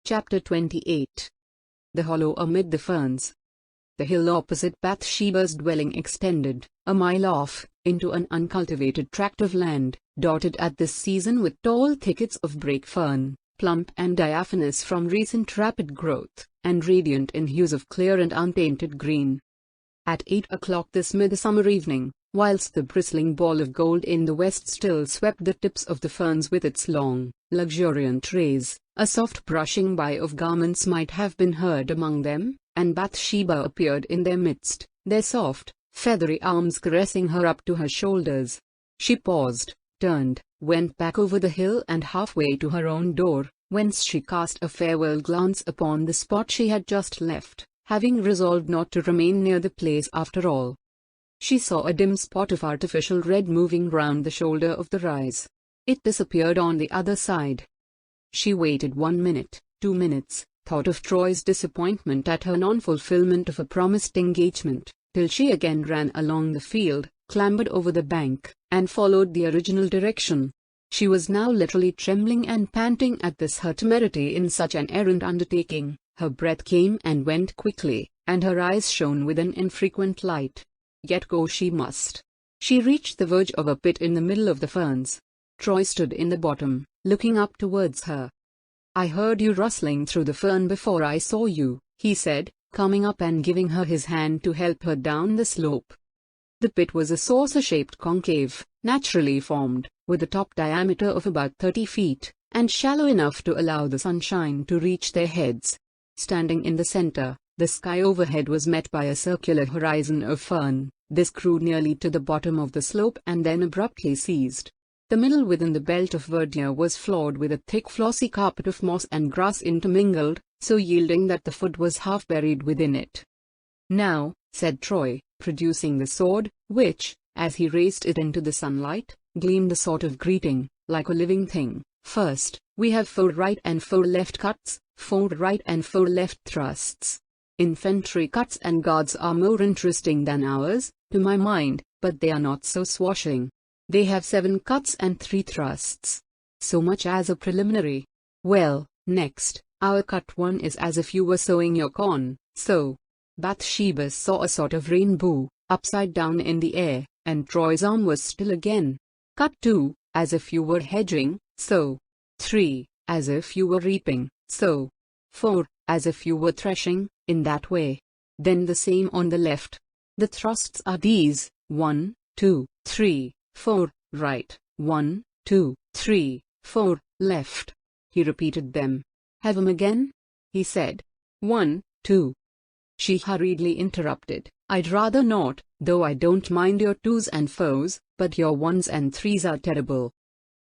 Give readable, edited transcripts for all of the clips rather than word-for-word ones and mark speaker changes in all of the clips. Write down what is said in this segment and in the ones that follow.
Speaker 1: Chapter 28. The Hollow Amid the Ferns. The hill opposite Bathsheba's dwelling extended, a mile off, into an uncultivated tract of land, dotted at this season with tall thickets of brake fern, plump and diaphanous from recent rapid growth, and radiant in hues of clear and untainted green. At 8 o'clock this midsummer evening, whilst the bristling ball of gold in the west still swept the tips of the ferns with its long, luxuriant rays, a soft brushing by of garments might have been heard among them, and Bathsheba appeared in their midst, their soft, feathery arms caressing her up to her shoulders. She paused, turned, went back over the hill and halfway to her own door, whence she cast a farewell glance upon the spot she had just left, having resolved not to remain near the place after all. She saw a dim spot of artificial red moving round the shoulder of the rise. It disappeared on the other side. She waited 1 minute, 2 minutes, thought of Troy's disappointment at her non-fulfillment of a promised engagement, till she again ran along the field, clambered over the bank, and followed the original direction. She was now literally trembling and panting at this her temerity in such an errant undertaking. Her breath came and went quickly, and her eyes shone with an infrequent light. Yet go she must. She reached the verge of a pit in the middle of the ferns. Troy stood in the bottom, looking up towards her. "I heard you rustling through the fern before I saw you," he said, coming up and giving her his hand to help her down the slope. The pit was a saucer-shaped concave, naturally formed, with a top diameter of about 30 feet, and shallow enough to allow the sunshine to reach their heads. Standing in the center, the sky overhead was met by a circular horizon of fern. This grew nearly to the bottom of the slope and then abruptly ceased. The middle within the belt of verdure was floored with a thick flossy carpet of moss and grass intermingled, so yielding that the foot was half buried within it. "Now," said Troy, producing the sword, which, as he raised it into the sunlight, gleamed a sort of greeting, like a living thing. "First, we have 4 right and 4 left cuts, 4 right and 4 left thrusts. Infantry cuts and guards are more interesting than ours, to my mind, but they are not so swashing. They have 7 cuts and 3 thrusts. So much as a preliminary. Well, next, our cut 1 is as if you were sowing your corn, so." Bathsheba saw a sort of rainbow, upside down in the air, and Troy's arm was still again. "Cut 2, as if you were hedging, so. 3, as if you were reaping, so. 4, as if you were threshing, in that way. Then the same on the left. The thrusts are these: 1, 2, 3, 4, right, 1, 2, 3, 4, left." He repeated them. "Have 'em again?" he said. 1, 2. She hurriedly interrupted. "I'd rather not, though I don't mind your 2s and 4s, but your 1s and 3s are terrible."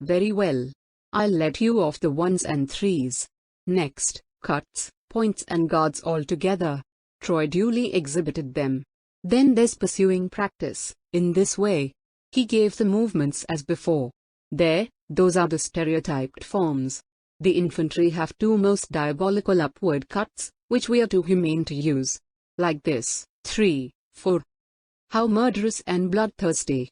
Speaker 1: "Very well. I'll let you off the 1s and 3s. Next, cuts, points and guards all together." Troy duly exhibited them. "Then there's pursuing practice, in this way." He gave the movements as before. "There, those are the stereotyped forms. The infantry have 2 most diabolical upward cuts, which we are too humane to use. Like this, 3, 4. How murderous and bloodthirsty.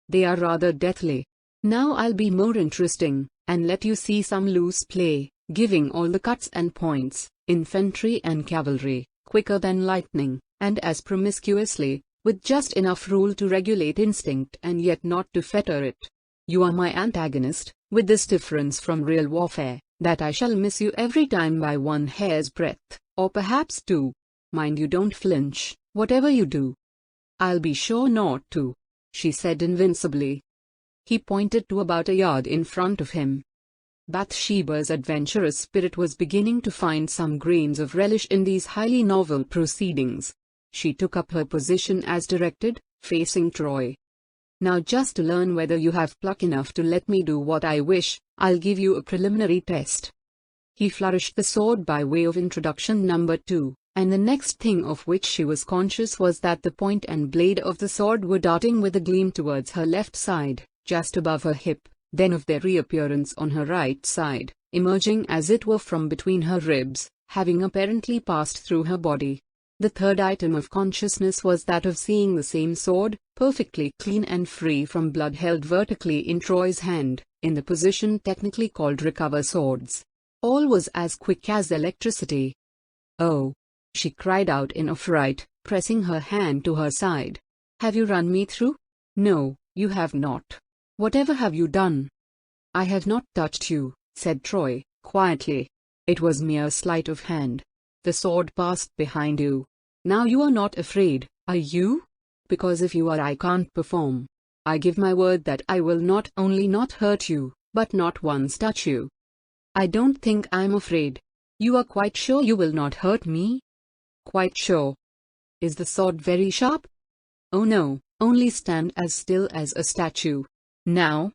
Speaker 1: They are rather deathly. Now I'll be more interesting, and let you see some loose play, giving all the cuts and points, infantry and cavalry, quicker than lightning, and as promiscuously, with just enough rule to regulate instinct and yet not to fetter it. You are my antagonist, with this difference from real warfare, that I shall miss you every time by 1 hair's breadth, or perhaps 2. Mind you don't flinch, whatever you do." "I'll be sure not to," she said invincibly. He pointed to about a yard in front of him. Bathsheba's adventurous spirit was beginning to find some grains of relish in these highly novel proceedings. She took up her position as directed, facing Troy. "Now just to learn whether you have pluck enough to let me do what I wish, I'll give you a preliminary test." He flourished the sword by way of introduction number 2, and the next thing of which she was conscious was that the point and blade of the sword were darting with a gleam towards her left side, just above her hip, then of their reappearance on her right side, emerging as it were from between her ribs, having apparently passed through her body. The third item of consciousness was that of seeing the same sword, perfectly clean and free from blood, held vertically in Troy's hand, in the position technically called recover swords. All was as quick as electricity. "Oh!" she cried out in affright, pressing her hand to her side. "Have you run me through?" "No, you have not. Whatever have you done?" "I have not touched you," said Troy, quietly. "It was mere sleight of hand. The sword passed behind you. Now you are not afraid, are you? Because if you are, I can't perform. I give my word that I will not only not hurt you, but not once touch you." "I don't think I'm afraid." "You are quite sure you will not hurt me?" "Quite sure." "Is the sword very sharp?" "Oh no, only stand as still as a statue. Now."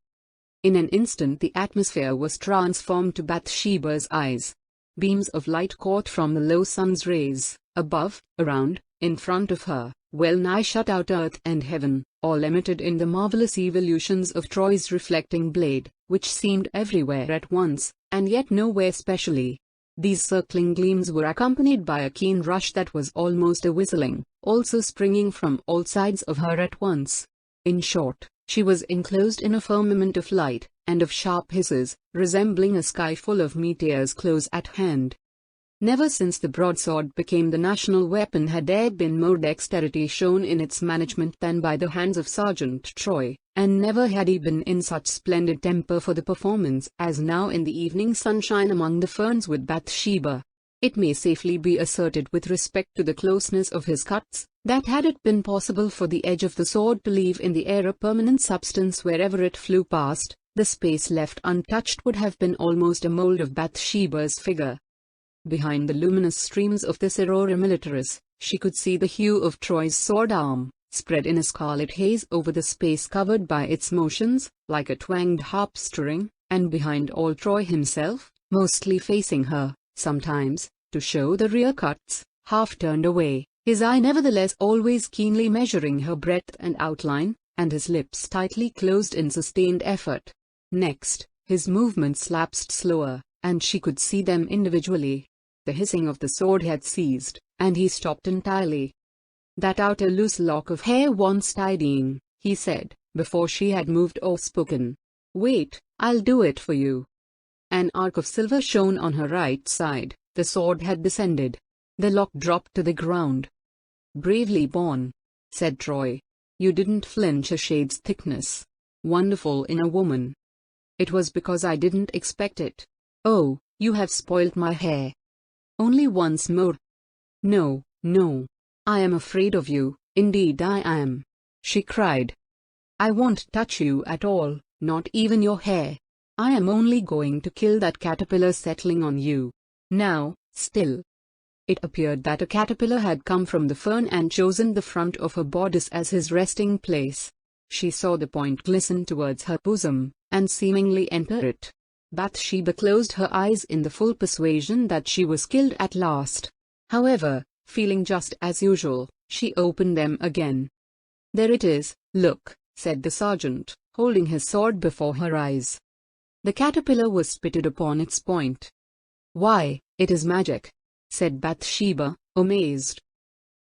Speaker 1: In an instant the atmosphere was transformed to Bathsheba's eyes. Beams of light caught from the low sun's rays, above, around, in front of her, well nigh shut out earth and heaven, all emitted in the marvelous evolutions of Troy's reflecting blade, which seemed everywhere at once, and yet nowhere specially. These circling gleams were accompanied by a keen rush that was almost a whistling, also springing from all sides of her at once. In short, she was enclosed in a firmament of light, and of sharp hisses, resembling a sky full of meteors close at hand. Never since the broadsword became the national weapon had there been more dexterity shown in its management than by the hands of Sergeant Troy, and never had he been in such splendid temper for the performance as now in the evening sunshine among the ferns with Bathsheba. It may safely be asserted with respect to the closeness of his cuts, that had it been possible for the edge of the sword to leave in the air a permanent substance wherever it flew past, the space left untouched would have been almost a mold of Bathsheba's figure. Behind the luminous streams of this aurora militaris, she could see the hue of Troy's sword arm, spread in a scarlet haze over the space covered by its motions, like a twanged harp string, and behind all Troy himself, mostly facing her, sometimes, to show the rear cuts, half turned away, his eye nevertheless always keenly measuring her breadth and outline, and his lips tightly closed in sustained effort. Next, his movements lapsed slower, and she could see them individually. The hissing of the sword had ceased, and he stopped entirely. "That outer loose lock of hair wants tidying," he said, before she had moved or spoken. "Wait, I'll do it for you." An arc of silver shone on her right side, the sword had descended. The lock dropped to the ground. "Bravely borne," said Troy. "You didn't flinch a shade's thickness. Wonderful in a woman." "It was because I didn't expect it." "Oh, you have spoilt my hair." "Only once more." "No, no. I am afraid of you, indeed I am," she cried. "I won't touch you at all, not even your hair. I am only going to kill that caterpillar settling on you. Now, still." It appeared that a caterpillar had come from the fern and chosen the front of her bodice as his resting place. She saw the point glisten towards her bosom, and seemingly enter it. Bathsheba closed her eyes in the full persuasion that she was killed at last. However, feeling just as usual, she opened them again. "There it is, look," said the sergeant, holding his sword before her eyes. The caterpillar was spitted upon its point. "Why, it is magic," said Bathsheba, amazed.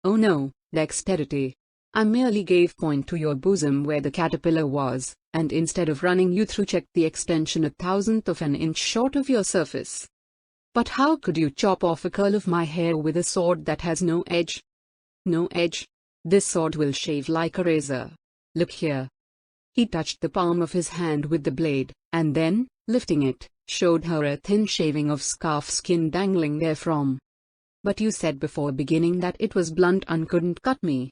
Speaker 1: "Oh no, dexterity. I merely gave point to your bosom where the caterpillar was, and instead of running you through checked the extension 1/1000th of an inch short of your surface." "But how could you chop off a curl of my hair with a sword that has no edge?" "No edge? This sword will shave like a razor. Look here." He touched the palm of his hand with the blade, and then, lifting it, showed her a thin shaving of scarf skin dangling therefrom. "But you said before beginning that it was blunt and couldn't cut me."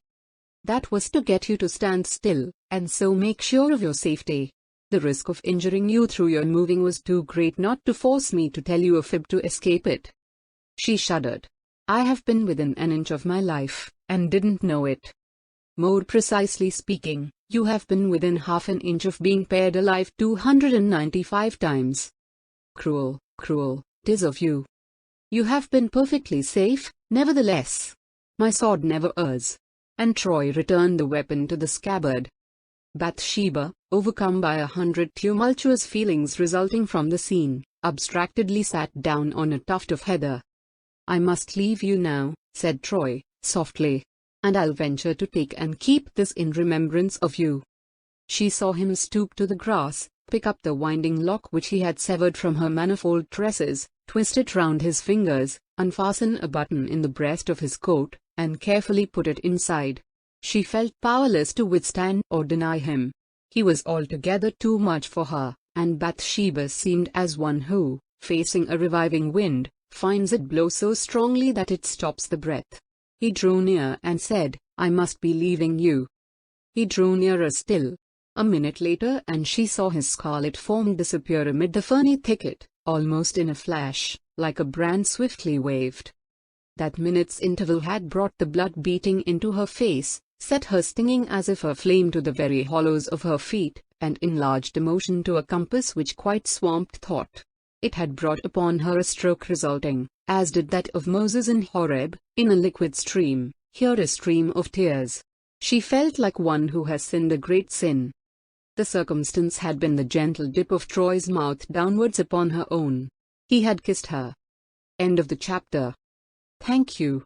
Speaker 1: "That was to get you to stand still, and so make sure of your safety. The risk of injuring you through your moving was too great not to force me to tell you a fib to escape it." She shuddered. "I have been within an inch of my life, and didn't know it." "More precisely speaking, you have been within half an inch of being pared alive 295 times. Cruel, cruel, 'tis of you. You have been perfectly safe, nevertheless. My sword never errs." And Troy returned the weapon to the scabbard. Bathsheba, overcome by 100 tumultuous feelings resulting from the scene, abstractedly sat down on a tuft of heather. "I must leave you now," said Troy, softly. "And I'll venture to take and keep this in remembrance of you." She saw him stoop to the grass, pick up the winding lock which he had severed from her manifold tresses, twist it round his fingers, unfasten a button in the breast of his coat, and carefully put it inside. She felt powerless to withstand or deny him. He was altogether too much for her, and Bathsheba seemed as one who, facing a reviving wind, finds it blow so strongly that it stops the breath. He drew near and said, "I must be leaving you." He drew nearer still. A minute later and she saw his scarlet form disappear amid the ferny thicket, almost in a flash, like a brand swiftly waved. That minute's interval had brought the blood beating into her face, set her stinging as if aflame to the very hollows of her feet, and enlarged emotion to a compass which quite swamped thought. It had brought upon her a stroke resulting, as did that of Moses in Horeb, in a liquid stream, here a stream of tears. She felt like one who has sinned a great sin. The circumstance had been the gentle dip of Troy's mouth downwards upon her own. He had kissed her. End of the chapter. Thank you.